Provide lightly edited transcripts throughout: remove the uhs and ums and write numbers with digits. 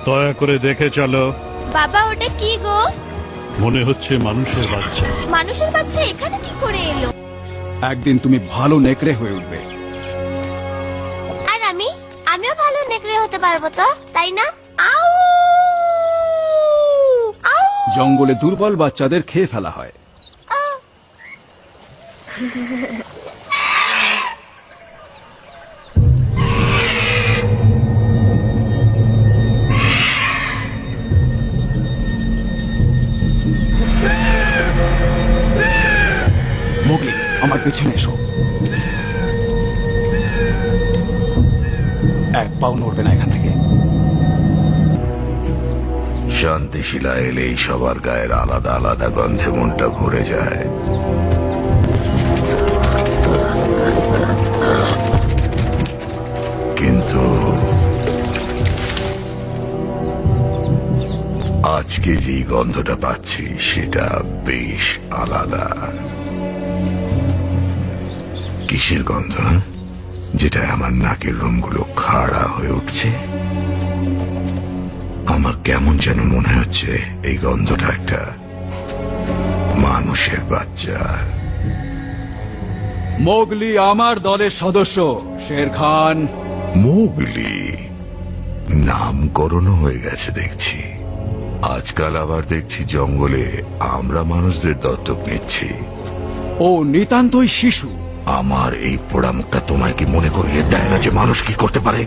দয়া করে দেখে চলো। বাবা ওটা কি গো? মনে হচ্ছে মানুষের বাচ্চা। মানুষের বাচ্চা এখানে কি করে এলো? একদিন তুমি ভালো নেকড়ে হয়ে উঠবে। আর আমিও ভালো নেকড়ে হতে পারবো তো, তাই না? আউ আউ জঙ্গলে দুর্বল বাচ্চাদের খেয়ে ফেলা হয়। মোগলি, আমার পেছনে এসো। এক পাও নড়বে না এখান থেকে। শান্তিশীলা এলেই সবার গায়ের আলাদা আলাদা গন্ধে মনটা ভরে যায়। কিন্তু আজকে যে গন্ধটা পাচ্ছি সেটা বেশ আলাদা। কিসের গন্ধ? যেটা আমার নাকের লোমগুলো খাড়া হয়ে উঠছে। আমার কেমন যেন মনে হচ্ছে এই গন্ধটা একটা মানুষের বাচ্চা। মোগলি আমার দলের সদস্য শের খান। মোগলি নামকরণ হয়ে গেছে দেখছি। আজকাল আবার দেখছি জঙ্গলে আমরা মানুষদের দত্তক নিচ্ছি। ও নিতান্তই শিশু। আমার এই পোড়ামুখটা তোমায় কি মনে করিয়ে দেয় না যে মানুষ কি করতে পারে?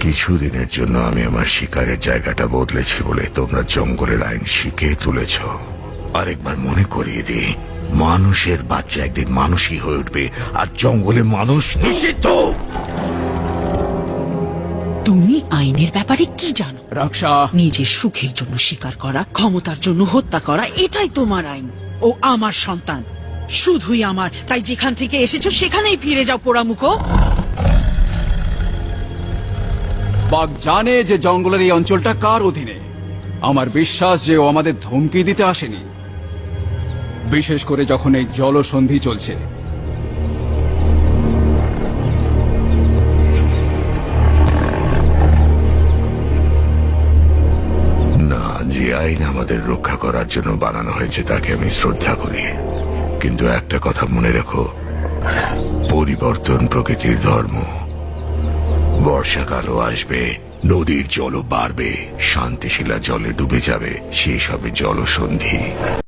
কিছুদিনের জন্য আমি আমার শিকারের জায়গাটা বদলেছি বলে তোমরা জঙ্গলের আইন শিখে তুলেছ। আরেকবার মনে করিয়ে দিই, মানুষের বাচ্চা একদিন মানুষই হয়ে উঠবে, আর জঙ্গলে মানুষ নিষিদ্ধ। তুমি আইনের ব্যাপারে কি জানো? রক্ষা। নিজের সুখের জন্য শিকার করা, ক্ষমতার জন্য হত্যা করা, এটাই তোমার আইন। ও আমার সন্তান, শুধুই আমার। তাই যেখান থেকে এসেছো সেখানেই ফিরে যাও পোড়ামুখো। বাঘ জানে যে জঙ্গলের এই অঞ্চলটা কার অধীনে। আমার বিশ্বাস যে ও আমাদের ধমকি দিতে আসেনি, বিশেষ করে যখন এই জলসন্ধি চলছে। না, যে আইন আমাদের রক্ষা করার জন্য বানানো হয়েছে তাকে আমি শ্রদ্ধা করি, কিন্তু একটা কথা মনে রেখো, পরিবর্তন প্রকৃতির ধর্ম। বর্ষাকালও আসবে, নদীর জলও বাড়বে, শান্তিশীলা জলে ডুবে যাবে, শেষ হবে জলসন্ধি।